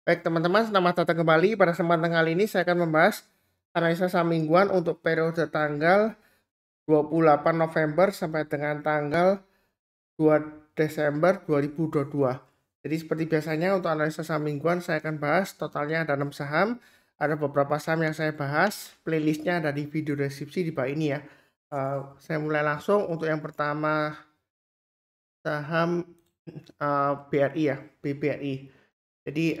Baik teman-teman, selamat datang kembali. Pada kesempatan kali ini saya akan membahas analisa saham mingguan untuk periode tanggal 28 November sampai dengan tanggal 2 Desember 2022. Jadi seperti biasanya untuk analisa saham mingguan saya akan bahas totalnya ada 6 saham. Ada beberapa saham yang saya bahas, playlistnya ada di video deskripsi di bawah ini ya. Saya mulai langsung untuk yang pertama saham BRI ya, BBRI. Jadi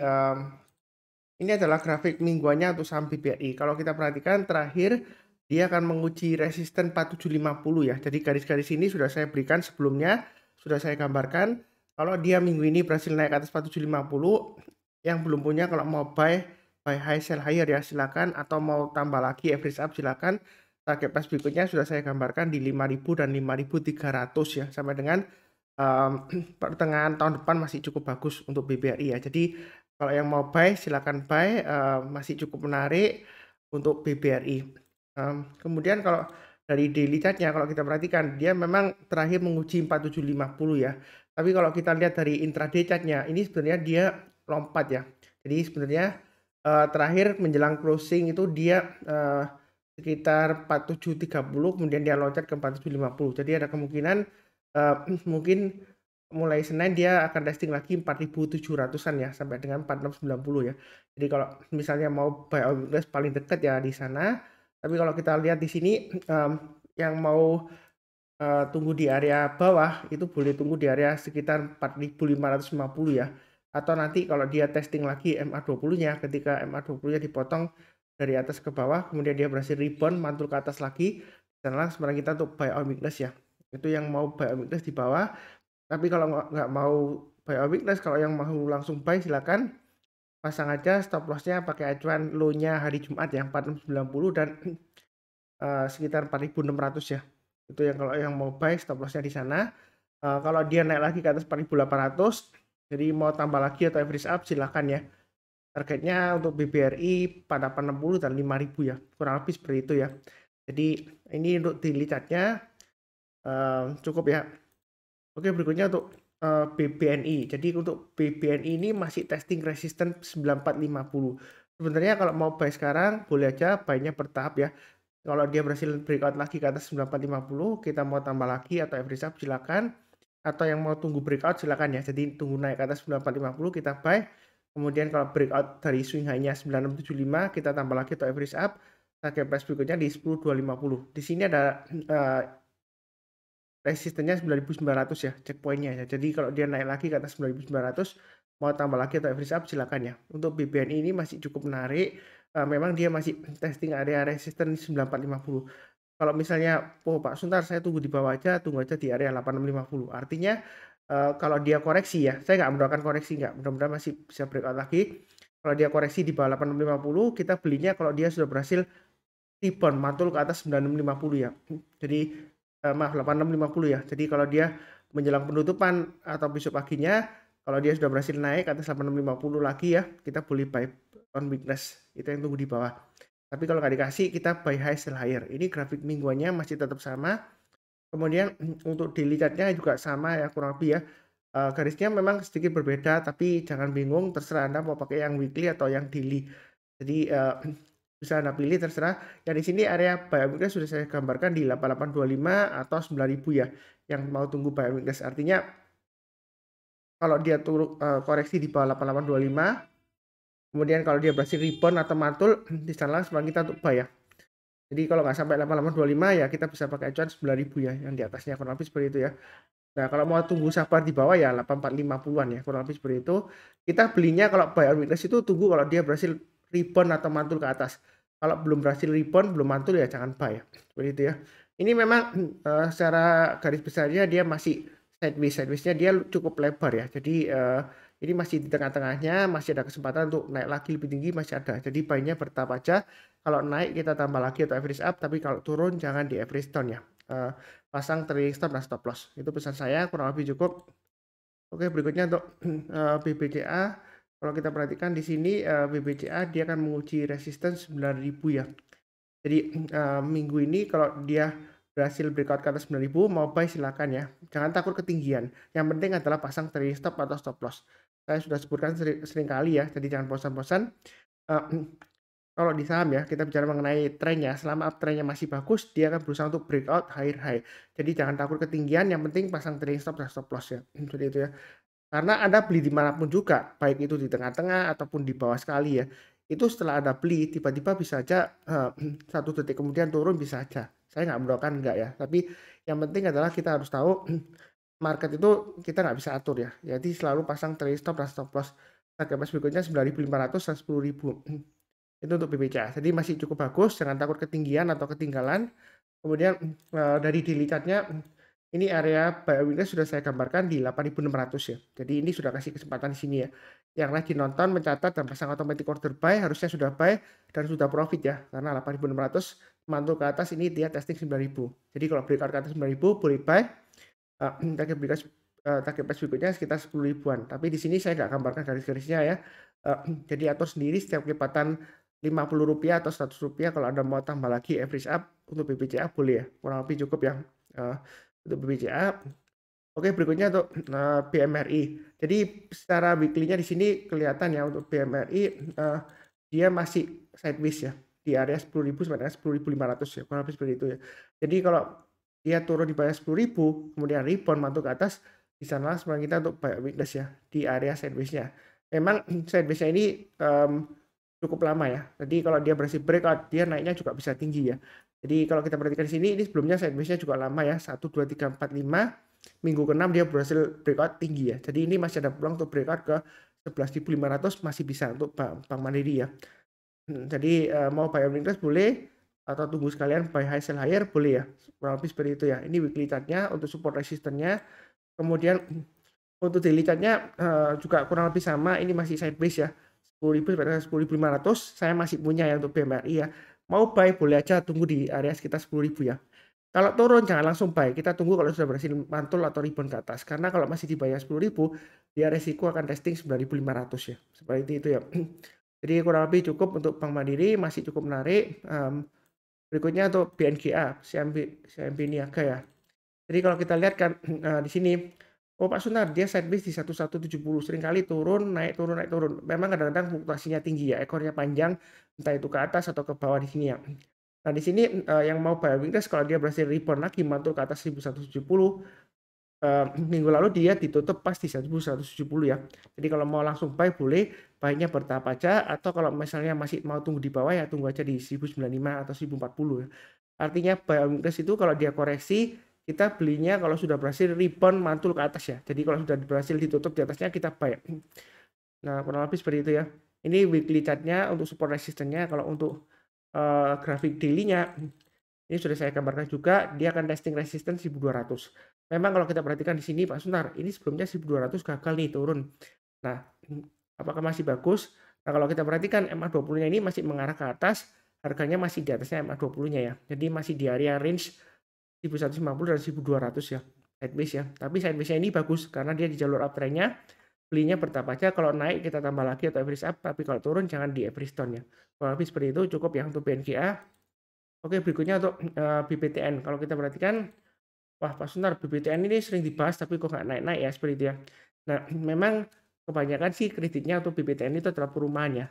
ini adalah grafik mingguannya untuk saham BBRI. Kalau kita perhatikan terakhir dia akan menguji resisten 4750 ya. Jadi garis-garis ini sudah saya berikan sebelumnya, sudah saya gambarkan. Kalau dia minggu ini berhasil naik ke atas 4750, yang belum punya kalau mau buy high sell higher ya silakan, atau mau tambah lagi average up silakan. Target price berikutnya sudah saya gambarkan di 5000 dan 5300 ya, sampai dengan pertengahan tahun depan masih cukup bagus untuk BBRI ya. Jadi kalau yang mau buy silakan buy, masih cukup menarik untuk BBRI. Kemudian kalau dari daily chartnya kalau kita perhatikan dia memang terakhir menguji 4750 ya. Tapi kalau kita lihat dari intraday chartnya ini sebenarnya dia lompat ya. Jadi sebenarnya terakhir menjelang closing itu dia sekitar 4730 kemudian dia loncat ke 4750. Jadi ada kemungkinan mungkin mulai Senin dia akan testing lagi 4.700-an ya sampai dengan 4690 ya. Jadi kalau misalnya mau buy on weakness paling dekat ya di sana. Tapi kalau kita lihat di sini yang mau tunggu di area bawah itu boleh tunggu di area sekitar 4.550 ya. Atau nanti kalau dia testing lagi MA20-nya ketika MA20-nya dipotong dari atas ke bawah kemudian dia berhasil rebound mantul ke atas lagi. Sekarang sebenarnya kita untuk buy on weakness ya. Itu yang mau buy on weakness di bawah. Tapi kalau nggak mau buy on weakness, kalau yang mau langsung buy silakan pasang aja stop lossnya pakai acuan low-nya hari Jumat ya 4690 dan sekitar 4600 ya. Itu yang kalau yang mau buy stop lossnya di sana. Kalau dia naik lagi ke atas 4800, jadi mau tambah lagi atau average up silakan ya. Targetnya untuk BBRI pada 80 dan 5000 ya. Kurang lebih seperti itu ya. Jadi ini untuk daily chartnya cukup ya. Oke, berikutnya untuk BBNI. Jadi untuk BBNI ini masih testing resisten 9450. Sebenarnya kalau mau buy sekarang boleh aja buy-nya bertahap ya. Kalau dia berhasil breakout lagi ke atas 9450, kita mau tambah lagi atau average up silakan. Atau yang mau tunggu breakout silakan ya. Jadi tunggu naik ke atas 9450 kita buy. Kemudian kalau breakout dari swing high-nya 9675 kita tambah lagi atau average up. Target price berikutnya di 10250. Di sini ada resistennya 9900 ya checkpointnya ya. Jadi kalau dia naik lagi ke atas 9900 mau tambah lagi atau average up silakan ya. Untuk BBNI ini masih cukup menarik. Memang dia masih testing area resisten 9450. Kalau misalnya oh Pak Suntar saya tunggu di bawah aja, tunggu aja di area 8650. Artinya kalau dia koreksi ya, saya nggak mendoakan koreksi nggak, mudah-mudahan masih bisa breakout lagi. Kalau dia koreksi di bawah 8650 kita belinya kalau dia sudah berhasil rebound mantul ke atas 9650 ya. Jadi maaf 8650 ya. Jadi kalau dia menjelang penutupan atau besok paginya kalau dia sudah berhasil naik ke atas 8650 lagi ya, kita boleh buy on weakness. Itu yang tunggu di bawah. Tapi kalau nggak dikasih kita buy high sell higher. Ini grafik mingguannya masih tetap sama. Kemudian untuk daily chartnya juga sama ya kurang lebih ya. Garisnya memang sedikit berbeda tapi jangan bingung terserah Anda mau pakai yang weekly atau yang daily. Jadi bisa Anda pilih terserah. Yang di sini area buy on weakness sudah saya gambarkan di 8825 atau 9000 ya. Yang mau tunggu buy on weakness artinya kalau dia turun koreksi di bawah 8825 kemudian kalau dia berhasil rebound atau mantul di sana sebenarnya kita untuk buy ya. Jadi kalau nggak sampai 8825 ya kita bisa pakai acuan 9000 ya yang di atasnya kurang lebih seperti itu ya. Nah, kalau mau tunggu sabar di bawah ya 8450-an ya, kurang lebih seperti itu. Kita belinya kalau buy on weakness itu tunggu kalau dia berhasil rebound atau mantul ke atas. Kalau belum berhasil rebound, belum mantul ya jangan buy ya. Seperti itu ya. Ini memang secara garis besarnya dia masih sideways. Sideways-nya dia cukup lebar ya. Jadi ini masih di tengah-tengahnya, masih ada kesempatan untuk naik lagi lebih tinggi masih ada. Jadi buy-nya bertahap aja. Kalau naik kita tambah lagi atau average up, tapi kalau turun jangan di average down ya. Pasang trailing stop dan stop loss. Itu pesan saya kurang lebih cukup. Oke, berikutnya untuk BBCA. Kalau kita perhatikan di sini BBCA dia akan menguji resistance 9000 ya. Jadi minggu ini kalau dia berhasil breakout ke atas 9000 mau buy silakan ya. Jangan takut ketinggian. Yang penting adalah pasang trailing stop atau stop loss. saya sudah sebutkan sering kali ya, jadi jangan bosan-bosan. Eee, Kalau di saham ya, kita bicara mengenai trennya, selama trennya masih bagus, dia akan berusaha untuk breakout higher high. Jadi jangan takut ketinggian, yang penting pasang trailing stop dan stop loss ya, seperti itu ya. Karena Anda beli dimanapun juga, baik itu di tengah-tengah ataupun di bawah sekali ya, itu setelah Anda beli, tiba-tiba bisa aja, 1 detik kemudian turun bisa aja. Saya nggak mendoakan enggak ya, tapi yang penting adalah kita harus tahu market itu kita nggak bisa atur ya. Jadi selalu pasang trailing stop dan stop loss. Target price berikutnya 9.500 dan 10.000. Itu untuk BBCA. Jadi masih cukup bagus, jangan takut ketinggian atau ketinggalan. Kemudian dari daily chart-nya ini area buy weakness sudah saya gambarkan di 8.600 ya. Jadi ini sudah kasih kesempatan di sini ya. Yang lagi nonton mencatat dan pasang automatic order buy harusnya sudah buy dan sudah profit ya. Karena 8.600 mantul ke atas ini dia testing 9.000. Jadi kalau breakout ke atas 9.000 boleh buy. Target price berikutnya sekitar 10 ribuan. Tapi di sini saya nggak gambarkan garis-garisnya ya. Jadi atur sendiri setiap kelipatan Rp50 atau Rp100 kalau Anda mau tambah lagi average up untuk BBCA boleh ya. Kurang lebih cukup ya untuk BBCA. Oke, berikutnya untuk BMRI. Jadi secara weekly-nya di sini kelihatan ya untuk BMRI dia masih sideways ya di area 10.000 sampai dengan 10.500 ya. Kurang lebih seperti itu ya. Jadi kalau dia turun di bawah 10.000 kemudian rebound mantul ke atas, di sana sebenarnya kita untuk buy weakness ya di area sideways-nya. Memang sideways-nya ini cukup lama ya. Jadi kalau dia berhasil breakout, dia naiknya juga bisa tinggi ya. Jadi kalau kita perhatikan di sini, ini sebelumnya sideways-nya juga lama ya, 1, 2, 3, 4, 5. Minggu ke-6 dia berhasil breakout tinggi ya. Jadi ini masih ada peluang untuk breakout ke 11.500 masih bisa untuk Bank Mandiri ya. Jadi mau buy on weakness boleh atau tunggu sekalian buy high sell higher boleh ya. Kurang lebih seperti itu ya. Ini weekly chart-nya untuk support resistance-nya. Kemudian untuk daily chart-nya juga kurang lebih sama, ini masih sideways ya. 10.000 sampai 10.500 saya masih punya ya untuk BMRI ya. Mau buy boleh aja tunggu di area sekitar 10.000 ya. Kalau turun jangan langsung buy, kita tunggu kalau sudah berhasil mantul atau rebound ke atas. Karena kalau masih di bawah 10.000, dia resiko akan testing 9.500 ya. Seperti itu ya. Jadi kurang lebih cukup untuk Bank Mandiri, masih cukup menarik. Berikutnya untuk BNGA, CMB Niaga ya. Jadi kalau kita lihat kan di sini, oh Pak Sunar dia sideways di 1170, seringkali turun, naik turun, naik turun. Memang kadang-kadang fluktuasinya tinggi ya, ekornya panjang, entah itu ke atas atau ke bawah di sini ya. Nah di sini yang mau buy weakness kalau dia berhasil rebound lagi mantul ke atas 1170, minggu lalu dia ditutup pas di 1170 ya. Jadi kalau mau langsung buy boleh, buy-nya bertahap aja, atau kalau misalnya masih mau tunggu di bawah ya tunggu aja di 1095 atau 1040 ya. Artinya buy weakness itu kalau dia koreksi, kita belinya kalau sudah berhasil rebound mantul ke atas ya. Jadi kalau sudah berhasil ditutup di atasnya kita buy. Nah kurang lebih seperti itu ya. Ini weekly chart-nya untuk support resistance-nya. Kalau untuk grafik daily-nya ini sudah saya gambarkan juga, dia akan testing resistance 1.200. Memang kalau kita perhatikan di sini Pak Sunar, ini sebelumnya 1.200 gagal nih turun. Nah, apakah masih bagus? Nah, kalau kita perhatikan MA20-nya ini masih mengarah ke atas, harganya masih di atasnya MA20-nya ya. Jadi masih di area range 1.150 dan 1.200 ya. Sideways ya. Tapi sideways-nya ini bagus karena dia di jalur uptrend-nya. Belinya bertahap aja, kalau naik kita tambah lagi atau average up, tapi kalau turun jangan di average down ya. Kalau lebih seperti itu cukup ya untuk BNGA. Oke, berikutnya untuk BBTN. Kalau kita perhatikan, wah Pak Sunar, BBTN ini sering dibahas tapi kok nggak naik-naik ya seperti itu ya. Nah, memang kebanyakan sih kreditnya untuk BBTN itu adalah perumahan ya.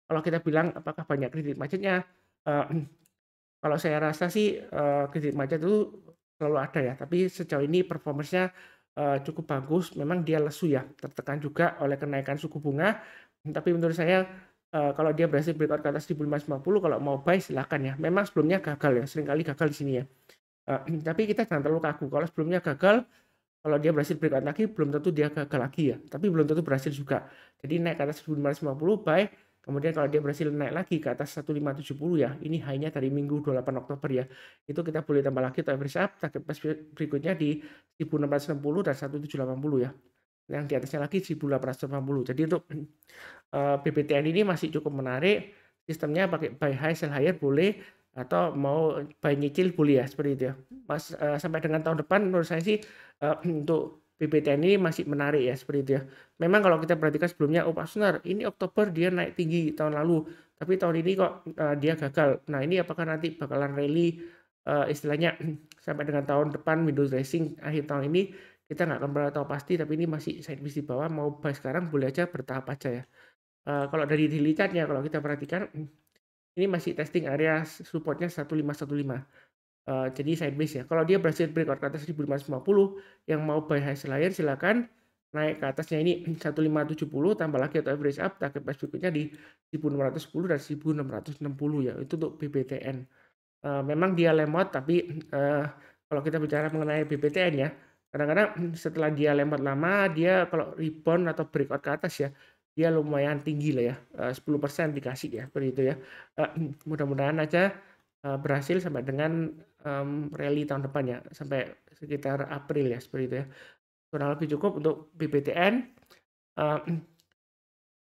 Kalau kita bilang apakah banyak kredit macetnya, kalau saya rasa sih kredit macet itu selalu ada ya. Tapi sejauh ini performance-nya cukup bagus. Memang dia lesu ya, tertekan juga oleh kenaikan suku bunga. Tapi menurut saya kalau dia berhasil breakout ke atas 1.550, kalau mau buy silakan ya. Memang sebelumnya gagal ya, seringkali gagal di sini ya. Tapi kita jangan terlalu kaku. Kalau sebelumnya gagal, kalau dia berhasil breakout lagi, belum tentu dia gagal lagi ya. Tapi belum tentu berhasil juga. Jadi naik ke atas 1.550, buy. Kemudian kalau dia berhasil naik lagi ke atas 1.570 ya, ini high-nya dari minggu 28 Oktober ya. Itu kita boleh tambah lagi untuk average up, target price berikutnya di 1.660 dan 1.780 ya. Yang di atasnya lagi 1.880. Jadi untuk BBTN ini masih cukup menarik. Sistemnya pakai buy high sell higher boleh, atau mau buy nyicil boleh ya, seperti itu ya. Mas sampai dengan tahun depan menurut saya sih untuk BBTN ini masih menarik ya, seperti itu ya. Memang kalau kita perhatikan sebelumnya, oh Pak Sunar, ini Oktober dia naik tinggi tahun lalu, tapi tahun ini kok dia gagal. Nah ini apakah nanti bakalan rally istilahnya sampai dengan tahun depan window dressing akhir tahun ini kita nggak akan pernah tahu pasti, tapi ini masih sideways di bawah, mau buy sekarang boleh aja bertahap aja ya. Kalau dari daily chart-nya kalau kita perhatikan, ini masih testing area supportnya 1515. Jadi sideways ya. Kalau dia berhasil breakout ke atas 1550, yang mau buy high layer silakan naik ke atasnya ini 1570 tambah lagi atau average up, target price berikutnya di 1610 dan 1660 ya. Itu untuk BBTN. Memang dia lemot, tapi kalau kita bicara mengenai BBTN ya, kadang-kadang setelah dia lemot lama, dia kalau rebound atau breakout ke atas ya, dia lumayan tinggi lah ya, 10% dikasih ya, seperti itu ya. Mudah-mudahan aja berhasil sampai dengan rally tahun depan ya, sampai sekitar April ya, seperti itu ya. Kurang lebih cukup untuk BBTN.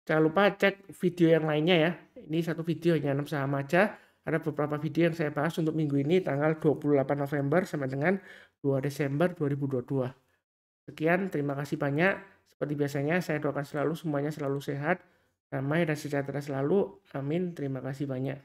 Jangan lupa cek video yang lainnya ya. Ini satu video hanya 6 saham aja. Ada beberapa video yang saya bahas untuk minggu ini tanggal 28 November sampai dengan 2 Desember 2022. Sekian, terima kasih banyak. Seperti biasanya saya doakan selalu semuanya selalu sehat, damai dan sejahtera selalu. Amin. Terima kasih banyak.